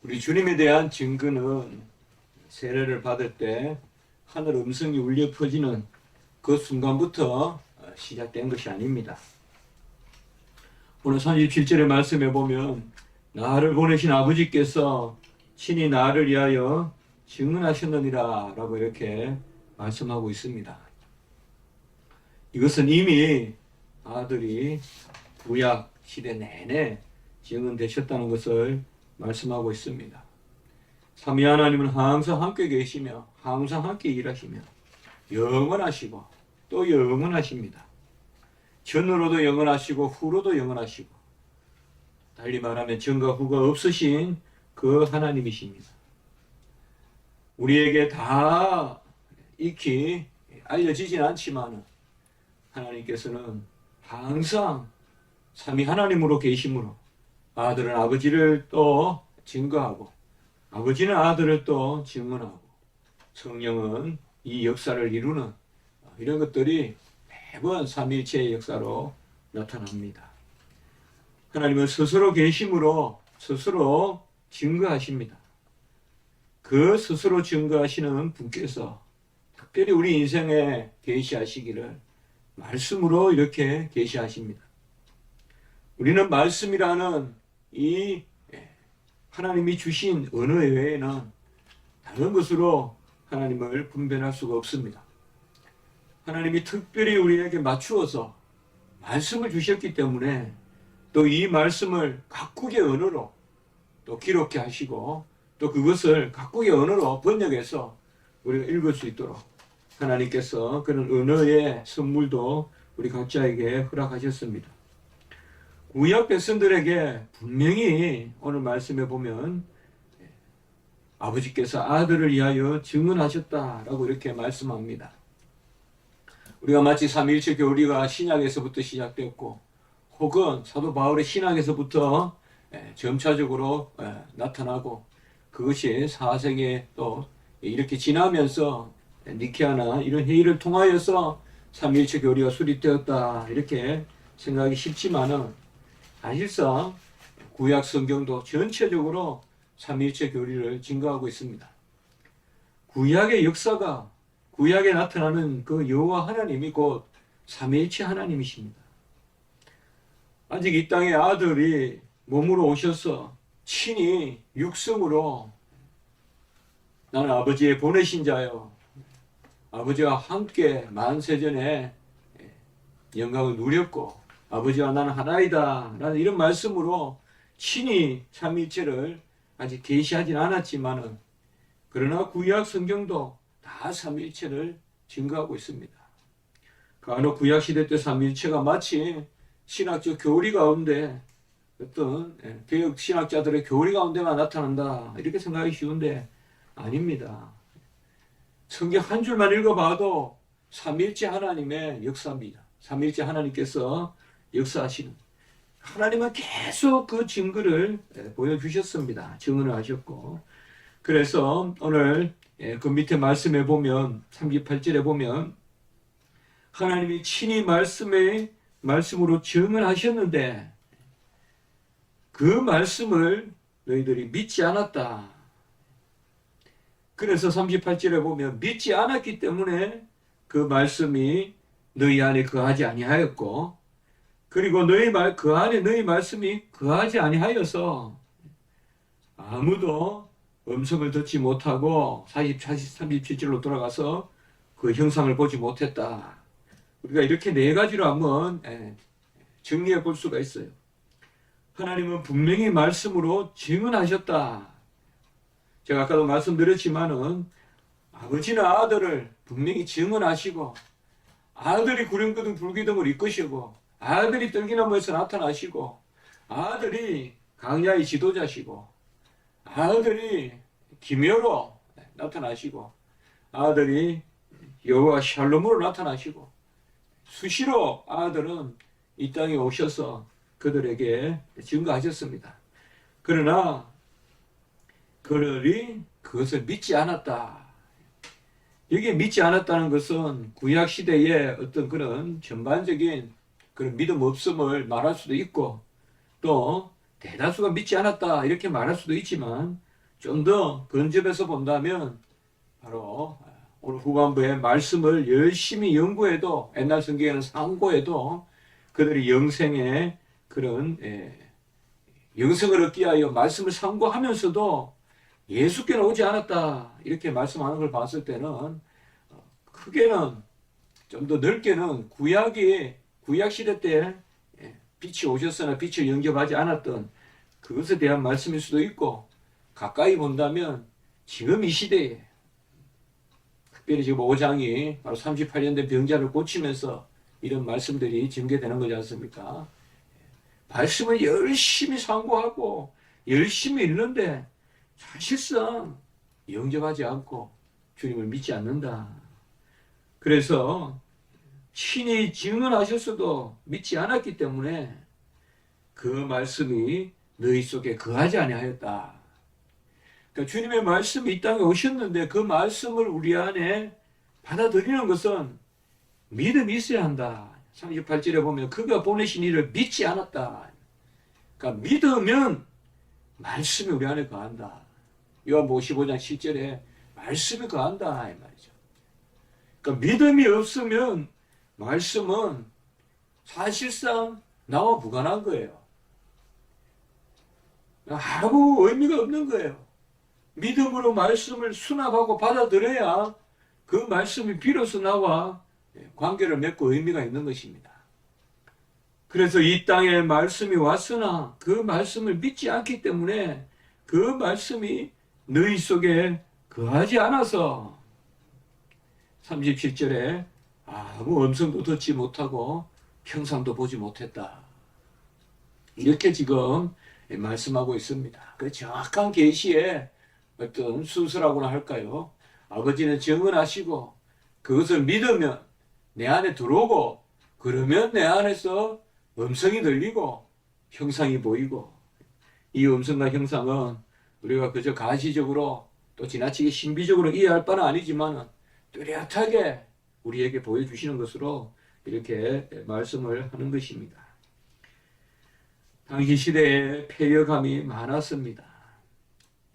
우리 주님에 대한 증거는 세례를 받을 때 하늘 음성이 울려 퍼지는 그 순간부터 시작된 것이 아닙니다. 오늘 37절의 말씀에 보면 나를 보내신 아버지께서 친히 나를 위하여 증언하셨느니라 라고 이렇게 말씀하고 있습니다. 이것은 이미 아들이 구약 시대 내내 증언되셨다는 것을 말씀하고 있습니다. 삼위 하나님은 항상 함께 계시며 항상 함께 일하시며 영원하시고 또 영원하십니다. 전으로도 영원하시고 후로도 영원하시고 달리 말하면 전과 후가 없으신 그 하나님이십니다. 우리에게 다 익히 알려지진 않지만 하나님께서는 항상 삼위 하나님으로 계심으로 아들은 아버지를 또 증거하고 아버지는 아들을 또 증언하고 성령은 이 역사를 이루는 이런 것들이 매번 삼위일체의 역사로 나타납니다. 하나님은 스스로 계심으로 스스로 증거하십니다. 그 스스로 증거하시는 분께서 특별히 우리 인생에 계시하시기를 말씀으로 이렇게 계시하십니다. 우리는 말씀이라는 이 하나님이 주신 언어 외에는 다른 것으로 하나님을 분별할 수가 없습니다. 하나님이 특별히 우리에게 맞추어서 말씀을 주셨기 때문에 또 이 말씀을 각국의 언어로 또 기록해 하시고 또 그것을 각국의 언어로 번역해서 우리가 읽을 수 있도록 하나님께서 그런 언어의 선물도 우리 각자에게 허락하셨습니다. 구약 백성들에게 분명히 오늘 말씀에 보면 아버지께서 아들을 위하여 증언하셨다라고 이렇게 말씀합니다. 우리가 마치 삼위일체 교리가 신약에서부터 시작됐고 혹은 사도 바울의 신학에서부터 점차적으로 나타나고 그것이 4세기에 또 이렇게 지나면서 니케아나 이런 회의를 통하여서 삼위일체 교리가 수립되었다 이렇게 생각하기 쉽지만은 사실상 구약 성경도 전체적으로 삼위일체 교리를 증거하고 있습니다. 구약의 역사가 구약에 나타나는 그 여호와 하나님이 곧 삼위일체 하나님이십니다. 아직 이 땅에 아들이 몸으로 오셔서 친히 육성으로 나는 아버지의 보내신 자요 아버지와 함께 만세전에 영광을 누렸고 아버지와 나는 하나이다 라는 이런 말씀으로 친히 삼위일체를 아직 계시하진 않았지만은 그러나 구약 성경도 다 삼위일체를 증거하고 있습니다. 간혹 구약 시대 때 삼위일체가 마치 신학적 교리 가운데 어떤 개혁 신학자들의 교리 가운데만 나타난다 이렇게 생각하기 쉬운데 아닙니다. 성경 한 줄만 읽어봐도 삼위일체 하나님의 역사입니다. 삼위일체 하나님께서 역사하시는 하나님은 계속 그 증거를 보여주셨습니다. 증언을 하셨고 그래서 오늘 그 밑에 말씀에 보면 38절에 보면 하나님이 친히 말씀으로 증언하셨는데 그 말씀을 너희들이 믿지 않았다. 그래서 38절에 보면 믿지 않았기 때문에 그 말씀이 너희 안에 거하지 아니하였고 그리고 그 안에 너희 말씀이 거하지 아니하여서 아무도 음성을 듣지 못하고 37절로 돌아가서 그 형상을 보지 못했다. 우리가 이렇게 네 가지로 한번 정리해 볼 수가 있어요. 하나님은 분명히 말씀으로 증언하셨다. 제가 아까도 말씀드렸지만은 아버지는 아들을 분명히 증언하시고 아들이 구름기둥 불기둥을 이끄시고 아들이 떨기나무에서 나타나시고 아들이 강야의 지도자시고 아들이 기묘로 나타나시고 아들이 여호와 샬롬으로 나타나시고 수시로 아들은 이 땅에 오셔서 그들에게 증거하셨습니다. 그러나 그들이 그것을 믿지 않았다. 여기에 믿지 않았다는 것은 구약 시대의 어떤 그런 전반적인 그런 믿음 없음을 말할 수도 있고 또 대다수가 믿지 않았다 이렇게 말할 수도 있지만 좀 더 근접해서 본다면 바로 오늘 후반부에 말씀을 열심히 연구해도 옛날 성경에는 상고해도 그들이 영생의 그런 영생을 얻기 위하여 말씀을 상고하면서도 예수께는 오지 않았다 이렇게 말씀하는 걸 봤을 때는 크게는 좀 더 넓게는 구약 시대 때 빛이 오셨으나 빛을 영접하지 않았던 그것에 대한 말씀일 수도 있고 가까이 본다면 지금 이 시대에 특별히 지금 5장이 바로 38년 된 병자를 고치면서 이런 말씀들이 전개되는 거지 않습니까? 말씀을 열심히 상고하고 열심히 읽는데 사실상 영접하지 않고 주님을 믿지 않는다. 그래서 친히 증언하셨어도 믿지 않았기 때문에 그 말씀이 너희 속에 거하지 아니하였다. 그러니까 주님의 말씀이 이 땅에 오셨는데 그 말씀을 우리 안에 받아들이는 것은 믿음이 있어야 한다. 38절에 보면 그가 보내신 이를 믿지 않았다. 그러니까 믿으면 말씀이 우리 안에 거한다. 요한복음 15장 7절에 말씀이 거한다 이 말이죠. 그러니까 믿음이 없으면 말씀은 사실상 나와 무관한 거예요. 아무 의미가 없는 거예요. 믿음으로 말씀을 수납하고 받아들여야 그 말씀이 비로소 나와 관계를 맺고 의미가 있는 것입니다. 그래서 이 땅에 말씀이 왔으나 그 말씀을 믿지 않기 때문에 그 말씀이 너희 속에 거하지 않아서 37절에 아무 음성도 듣지 못하고 형상도 보지 못했다. 이렇게 지금 말씀하고 있습니다. 그 정확한 계시에 어떤 순서라고나 할까요? 아버지는 증언하시고 그것을 믿으면 내 안에 들어오고 그러면 내 안에서 음성이 들리고 형상이 보이고 이 음성과 형상은 우리가 그저 가시적으로 또 지나치게 신비적으로 이해할 바는 아니지만 뚜렷하게 우리에게 보여주시는 것으로 이렇게 말씀을 하는 것입니다. 당시 시대에 폐역함이 많았습니다.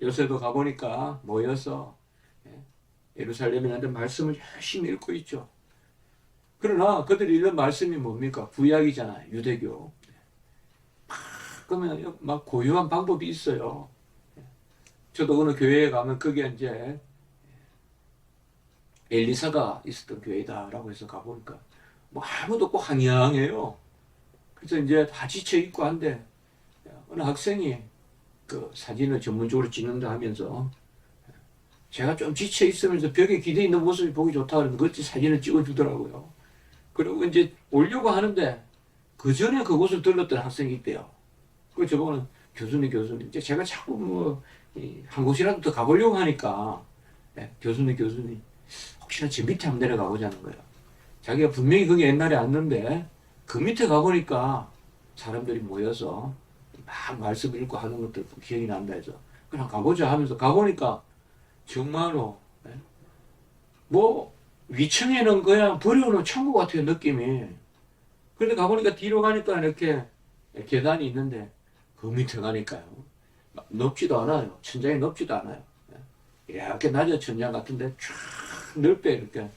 요새도 가보니까 모여서 예루살렘이라는 말씀을 열심히 읽고 있죠. 그러나 그들이 읽는 말씀이 뭡니까? 구약이잖아요. 유대교. 그러면 막 고유한 방법이 있어요. 저도 어느 교회에 가면 그게 이제 엘리사가 있었던 교회다라고 해서 가보니까 뭐 아무도 없고 황량해요. 그래서 이제 다 지쳐 있고 한데 어느 학생이 그 사진을 전문적으로 찍는다 하면서 제가 좀 지쳐 있으면서 벽에 기대 있는 모습이 보기 좋다 그러면 그때 사진을 찍어주더라고요. 그리고 이제 오려고 하는데 그 전에 그곳을 들렀던 학생이 있대요. 그 저번은 교수님 이제 제가 자꾸 뭐 한 곳이라도 더 가보려고 하니까 교수님 혹시나 저 밑에 한번 내려가 보자는 거예요. 자기가 분명히 거기 옛날에 왔는데 그 밑에 가보니까 사람들이 모여서 막 말씀 읽고 하는 것들 기억이 난다 해서 그냥 가보자 하면서 가보니까 정말로 뭐 위층에는 그냥 버려놓은 천국 같아요 느낌이. 그런데 가보니까 뒤로 가니까 이렇게 계단이 있는데 그 밑에 가니까요 높지도 않아요. 천장이 높지도 않아요. 이렇게 낮은 천장 같은데 쫙 넓게 이렇게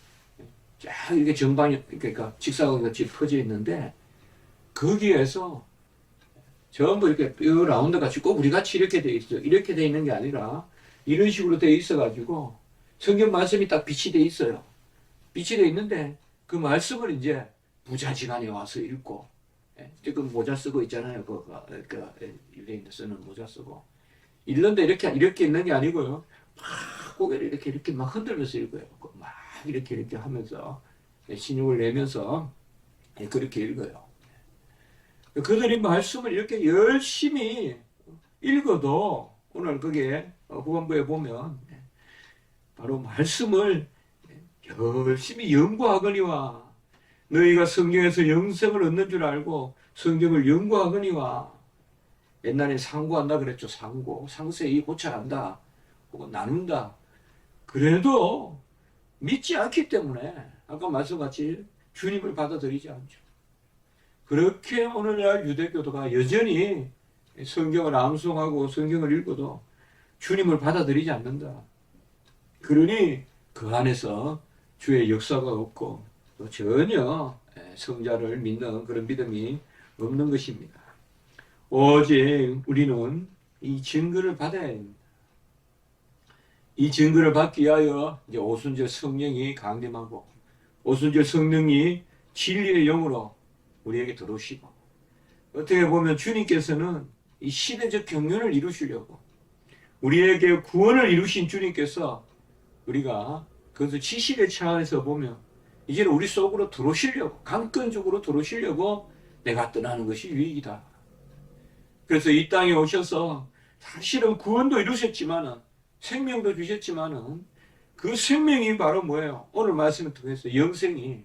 쫙 이렇게 정방이 그러니까 직사각으로 퍼져 있는데 거기에서 전부 이렇게 뼈 라운드 같이 꼭 우리 같이 이렇게 돼 있어요. 이렇게 돼 있는 게 아니라 이런 식으로 돼 있어 가지고 성경 말씀이 딱 빛이 돼 있어요. 빛이 돼 있는데 그 말씀을 이제 부자지간에 와서 읽고 지금 모자 쓰고 있잖아요. 유대인들 쓰는 모자 쓰고 읽는데 이렇게 읽는 게 아니고요. 막 고개를 이렇게 막 흔들면서 읽어요. 막 이렇게 하면서 신용을 내면서 그렇게 읽어요. 그들이 말씀을 이렇게 열심히 읽어도 오늘 그게 후반부에 보면 바로 말씀을 열심히 연구하거니와 너희가 성경에서 영생을 얻는 줄 알고 성경을 연구하거니와 옛날에 상고한다 그랬죠. 상세히 고찰한다 혹은 나눈다. 그래도 믿지 않기 때문에 아까 말씀같이 주님을 받아들이지 않죠. 그렇게 오늘날 유대교도가 여전히 성경을 암송하고 성경을 읽어도 주님을 받아들이지 않는다. 그러니 그 안에서 주의 역사가 없고 또 전혀 성자를 믿는 그런 믿음이 없는 것입니다. 오직 우리는 이 증거를 받아야 합니다. 이 증거를 받기 위하여 이제 오순절 성령이 강림하고 오순절 성령이 진리의 영으로 우리에게 들어오시고 어떻게 보면 주님께서는 이 시대적 경륜을 이루시려고 우리에게 구원을 이루신 주님께서 우리가 그것을 지식의 차원에서 보면 이제는 우리 속으로 들어오시려고 강권적으로 들어오시려고 내가 떠나는 것이 유익이다. 그래서 이 땅에 오셔서 사실은 구원도 이루셨지만은 생명도 주셨지만은 그 생명이 바로 뭐예요? 오늘 말씀을 통해서 영생이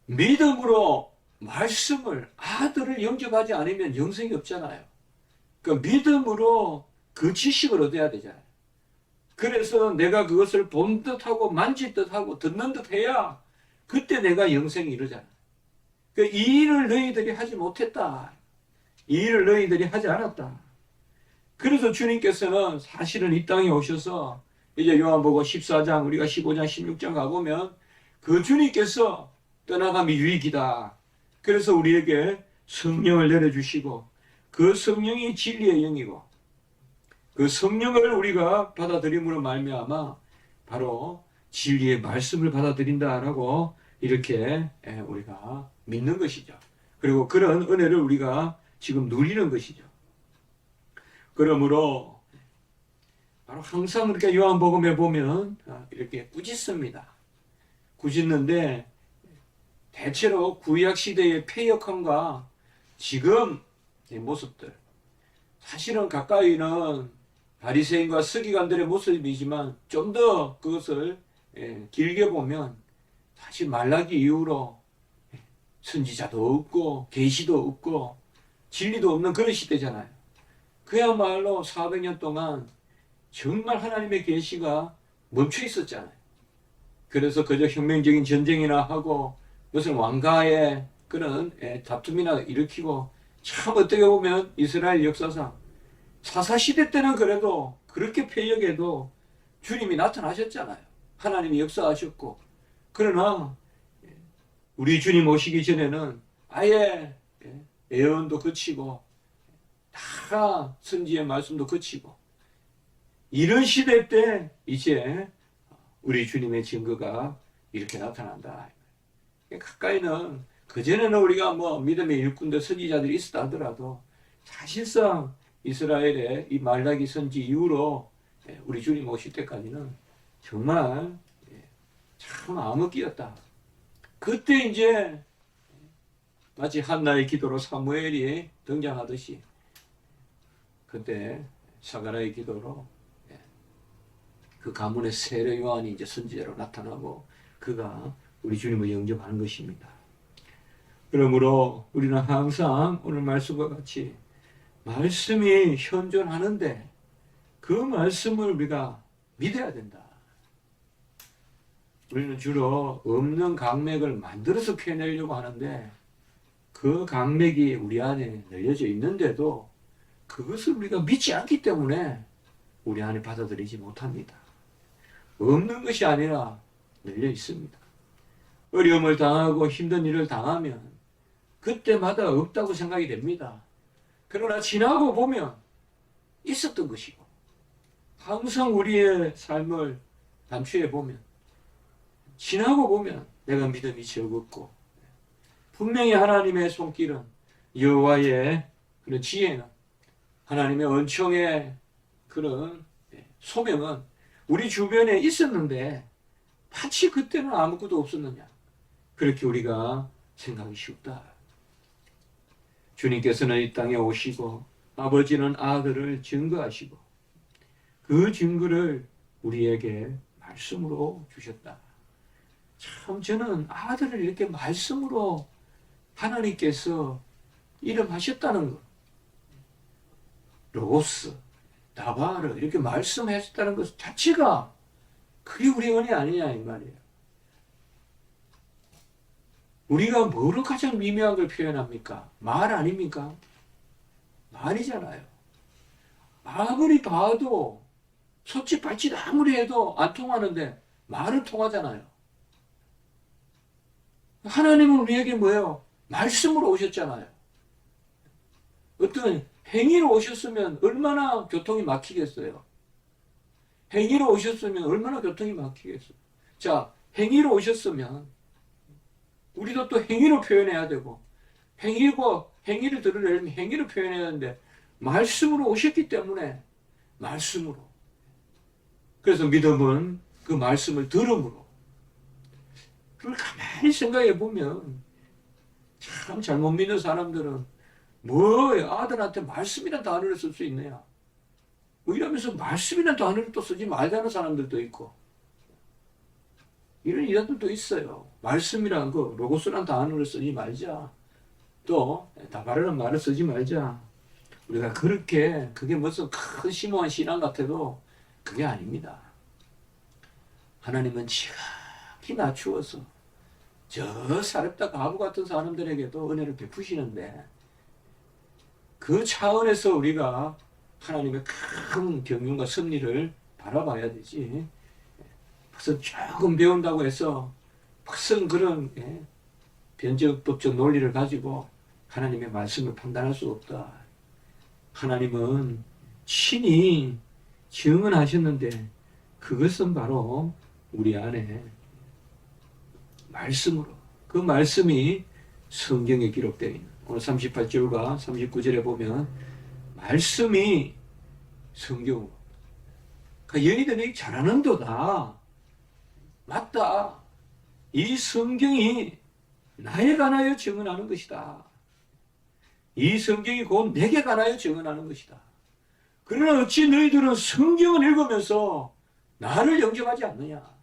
믿음으로 말씀을 아들을 영접하지 않으면 영생이 없잖아요. 그러니까 믿음으로 그 지식을 얻어야 되잖아요. 그래서 내가 그것을 본 듯하고 만질 듯하고 듣는 듯 해야 그때 내가 영생이 이루잖아요. 그러니까 이 일을 너희들이 하지 못했다. 이 일을 너희들이 하지 않았다. 그래서 주님께서는 사실은 이 땅에 오셔서 이제 요한복음 14장 우리가 15장 16장 가보면 그 주님께서 떠나감이 유익이다. 그래서 우리에게 성령을 내려주시고 그 성령이 진리의 영이고 그 성령을 우리가 받아들임으로 말미암아 바로 진리의 말씀을 받아들인다라고 이렇게 우리가 믿는 것이죠. 그리고 그런 은혜를 우리가 지금 누리는 것이죠. 그러므로 바로 항상 그렇게 요한복음에 보면 이렇게 꾸짖습니다. 꾸짖는데 대체로 구약 시대의 패역함과 지금 이 모습들 사실은 가까이는 바리새인과 서기관들의 모습이지만 좀 더 그것을 길게 보면 사실 말라기 이후로 선지자도 없고 계시도 없고 진리도 없는 그런 시대잖아요. 그야말로 400년 동안 정말 하나님의 계시가 멈춰 있었잖아요. 그래서 그저 혁명적인 전쟁이나 하고 무슨 왕가의 그런 다툼이나 일으키고 참 어떻게 보면 이스라엘 역사상 사사시대 때는 그래도 그렇게 패역해도 주님이 나타나셨잖아요. 하나님이 역사하셨고 그러나 우리 주님 오시기 전에는 아예 예언도 그치고 다 선지의 말씀도 그치고 이런 시대 때 이제 우리 주님의 증거가 이렇게 나타난다. 가까이는 그전에는 우리가 뭐 믿음의 일꾼들 선지자들이 있었다 하더라도 사실상 이스라엘의 이 말라기 선지 이후로 우리 주님 오실 때까지는 정말 참 암흑기였다. 그때 이제 마치 한나의 기도로 사무엘이 등장하듯이 그때 사가랴의 기도로 그 가문의 세례 요한이 이제 선지자로 나타나고 그가 우리 주님을 영접하는 것입니다. 그러므로 우리는 항상 오늘 말씀과 같이 말씀이 현존하는데 그 말씀을 우리가 믿어야 된다. 우리는 주로 없는 강맥을 만들어서 펴내려고 하는데 그 강맥이 우리 안에 열려져 있는데도 그것을 우리가 믿지 않기 때문에 우리 안에 받아들이지 못합니다. 없는 것이 아니라 열려 있습니다. 어려움을 당하고 힘든 일을 당하면 그때마다 없다고 생각이 됩니다. 그러나 지나고 보면 있었던 것이고 항상 우리의 삶을 단추해 보면 지나고 보면 내가 믿음이 적었고 분명히 하나님의 손길은 여호와의 그런 지혜는 하나님의 은총의 그런 소명은 우리 주변에 있었는데 마치 그때는 아무것도 없었느냐 그렇게 우리가 생각이 쉽다. 주님께서는 이 땅에 오시고 아버지는 아들을 증거하시고 그 증거를 우리에게 말씀으로 주셨다. 참 저는 아들을 이렇게 말씀으로 하나님께서 이름하셨다는 것 로고스, 다바르 이렇게 말씀하셨다는 것 자체가 그게 우리 은혜 아니냐 이 말이에요. 우리가 뭐로 가장 미묘한 걸 표현합니까? 말 아닙니까? 말이잖아요. 아무리 봐도 손짓 발짓 아무리 해도 안 통하는데 말은 통하잖아요. 하나님은 우리에게 뭐예요? 말씀으로 오셨잖아요. 어떤 행위로 오셨으면 얼마나 교통이 막히겠어요. 행위로 오셨으면 얼마나 교통이 막히겠어요. 자, 행위로 오셨으면 우리도 또 행위로 표현해야 되고, 행위를 드러내려면 행위로 표현해야 하는데 말씀으로 오셨기 때문에 말씀으로. 그래서 믿음은 그 말씀을 들음으로. 그걸 가만히 생각해 보면 참 잘못 믿는 사람들은 뭐 아들한테 말씀이란 단어를 쓸 수 있느냐. 뭐 이러면서 말씀이란 단어를 또 쓰지 말자는 사람들도 있고. 이런 이들도 있어요. 말씀이란 거, 로고스란 단어를 쓰지 말자. 또 다바르는 말을 쓰지 말자. 우리가 그렇게 그게 무슨 큰 심오한 신앙 같아도 그게 아닙니다. 하나님은 지극히 낮추어서 저 사렙다 가부 같은 사람들에게도 은혜를 베푸시는데 그 차원에서 우리가 하나님의 큰 경륜과 섭리를 바라봐야 되지. 무슨 조금 배운다고 해서 무슨 그런 변적법적 논리를 가지고 하나님의 말씀을 판단할 수 없다. 하나님은 친히 증언하셨는데 그것은 바로 우리 안에 말씀으로, 그 말씀이 성경에 기록되어 있는, 오늘 38절과 39절에 보면 말씀이 성경으로, 그러니까 너희들이 잘하는도다. 맞다. 이 성경이 나에 관하여 증언하는 것이다. 이 성경이 곧 내게 관하여 증언하는 것이다. 그러나 어찌 너희들은 성경을 읽으면서 나를 영접하지 않느냐.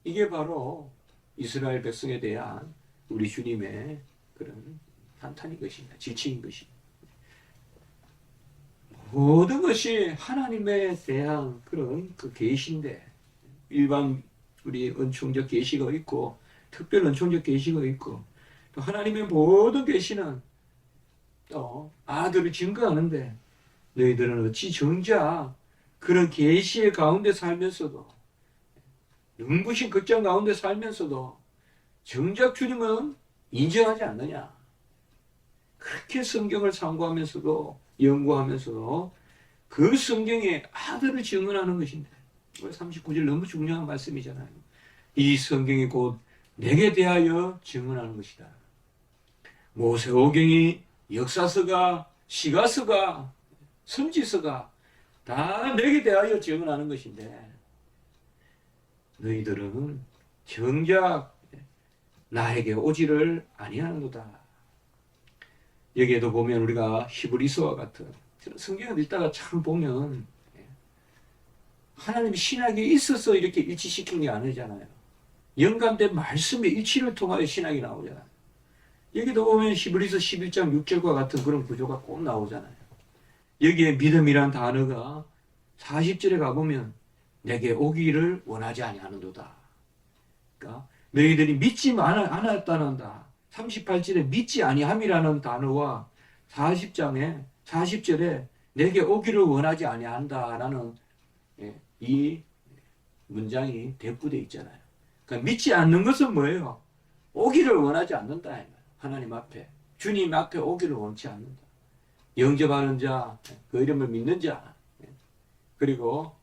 이게 바로 이스라엘 백성에 대한 우리 주님의 그런 한탄인 것입니다. 지칭인 것입니다. 모든 것이 하나님에 대한 그런 그 계시인데, 일반 우리 은총적 계시가 있고 특별 은총적 계시가 있고, 또 하나님의 모든 계시는 또 아들을 증거하는데 너희들은 어찌 정작 그런 계시의 가운데 살면서도, 눈부신 극장 가운데 살면서도 정작 주님은 인정하지 않느냐. 그렇게 성경을 상고하면서도 연구하면서도 그 성경에 아들을 증언하는 것인데, 39절 너무 중요한 말씀이잖아요. 이 성경이 곧 내게 대하여 증언하는 것이다. 모세오경이, 역사서가, 시가서가, 선지서가 다 내게 대하여 증언하는 것인데 너희들은 정작 나에게 오지를 아니하는도다. 여기에도 보면 우리가 히브리서와 같은 성경을 읽다가 참 보면 하나님이 신학에 있어서 이렇게 일치시킨 게 아니잖아요. 영감된 말씀의 일치를 통하여 신학이 나오잖아요. 여기도 보면 히브리서 11장 6절과 같은 그런 구조가 꼭 나오잖아요. 여기에 믿음이란 단어가 40절에 가보면 내게 오기를 원하지 아니하는도다. 그러니까 너희들이 믿지 않았다는다. 38절에 믿지 아니함이라는 단어와 40절에 내게 오기를 원하지 아니한다라는 이 문장이 대꾸되어 있잖아요. 그러니까 믿지 않는 것은 뭐예요? 오기를 원하지 않는다. 하나님 앞에, 주님 앞에 오기를 원치 않는다. 영접하는 자, 그 이름을 믿는 자, 그리고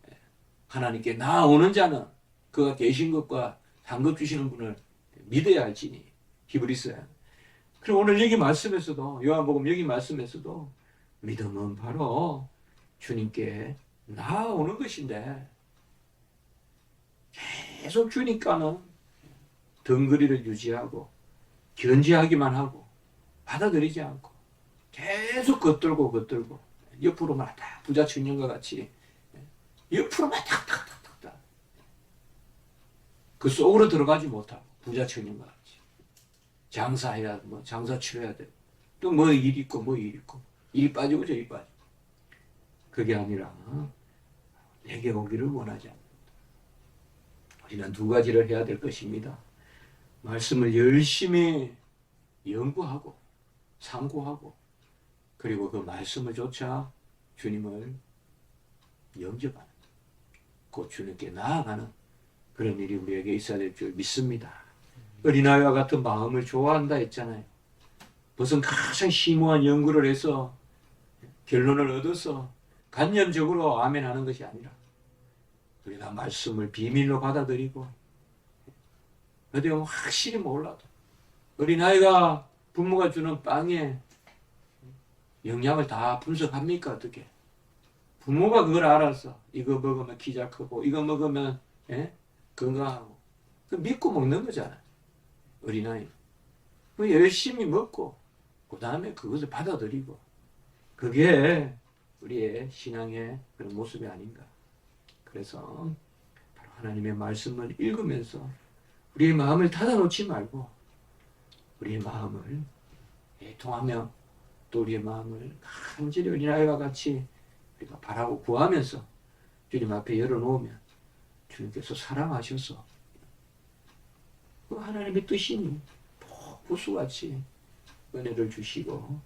하나님께 나아오는 자는 그가 계신 것과 상급 주시는 분을 믿어야 할지니. 히브리서에. 그럼 오늘 여기 말씀에서도, 요한복음 여기 말씀에서도 믿음은 바로 주님께 나아오는 것인데, 계속 주니까는 덩그리를 유지하고 견지하기만 하고 받아들이지 않고 계속 겉돌고 옆으로만 다 부자청년과 같이 옆으로만 탁탁탁탁 그 속으로 들어가지 못하고 부자청년과 같이 장사해야 뭐 장사 치러야 되고 또 뭐 일 있고 뭐 일 있고 일이 빠지고 저일 빠지고 그게 아니라 내게 오기를 원하지 않는다. 우리는 두 가지를 해야 될 것입니다. 말씀을 열심히 연구하고 상고하고 그리고 그 말씀을 조차 주님을 영접하는, 곧 주님께 나아가는 그런 일이 우리에게 있어야 될 줄 믿습니다. 어린아이와 같은 마음을 좋아한다 했잖아요. 무슨 가장 심오한 연구를 해서 결론을 얻어서 관념적으로 아멘 하는 것이 아니라 우리가 말씀을 비밀로 받아들이고, 어디 보면 확실히 몰라도 어린아이가 부모가 주는 빵에 영양을 다 분석합니까? 어떻게? 부모가 그걸 알아서 이거 먹으면 키가 크고 이거 먹으면 건강하고 믿고 먹는 거잖아요. 어린아이 열심히 먹고 그 다음에 그것을 받아들이고, 그게 우리의 신앙의 그런 모습이 아닌가. 그래서 바로 하나님의 말씀을 읽으면서 우리의 마음을 닫아놓지 말고 우리의 마음을 애통하며 또 우리의 마음을 간절히 어린아이와 같이 우리가 바라고 구하면서 주님 앞에 열어놓으면 주님께서 사랑하셔서 그 하나님의 뜻이니 복부수같이 은혜를 주시고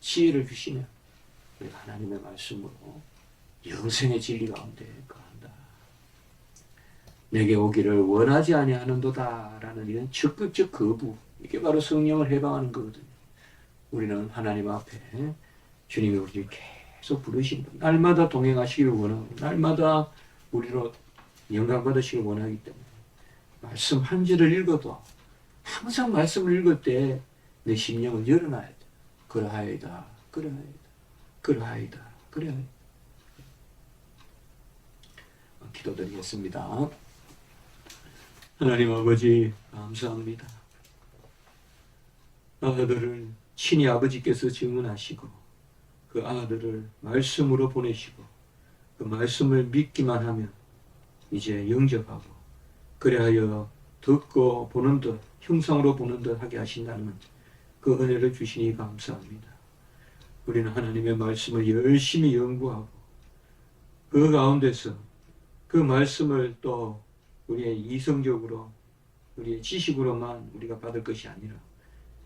지혜를 주시면 우리가 하나님의 말씀으로 영생의 진리 가운데 거한다. 내게 오기를 원하지 아니하는도다 라는 이런 적극적 거부, 이게 바로 성령을 해방하는 거거든요. 우리는 하나님 앞에 주님이 우리를 계속 부르시는 분, 날마다 동행하시기를 원하고 날마다 우리로 영광 받으시길 원하기 때문에 말씀 한 절을 읽어도 항상 말씀을 읽을 때 내 심령을 열어놔야 돼. 그러하이다, 그러하이다, 그러하이다, 그러하이다. 기도드리겠습니다. 하나님 아버지 감사합니다. 아들을 친히 아버지께서 증언하시고 그 아들을 말씀으로 보내시고 그 말씀을 믿기만 하면 이제 영접하고 그래하여 듣고 보는 듯 형상으로 보는 듯 하게 하신다는 그 은혜를 주시니 감사합니다. 우리는 하나님의 말씀을 열심히 연구하고 그 가운데서 그 말씀을 또 우리의 이성적으로 우리의 지식으로만 우리가 받을 것이 아니라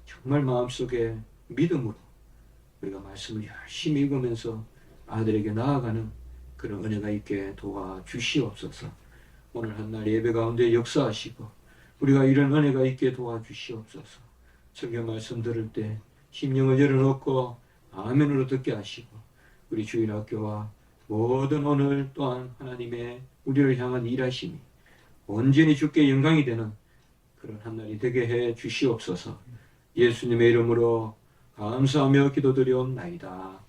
정말 마음속에 믿음으로 우리가 말씀을 열심히 읽으면서 아들에게 나아가는 그런 은혜가 있게 도와주시옵소서. 오늘 한날 예배 가운데 역사하시고 우리가 이런 은혜가 있게 도와주시옵소서. 성경 말씀 들을 때 심령을 열어놓고 아멘으로 듣게 하시고 우리 주일학교와 모든 오늘 또한 하나님의 우리를 향한 일하심이 온전히 주께 영광이 되는 그런 한날이 되게 해 주시옵소서. 예수님의 이름으로 감사하며 기도드리옵나이다.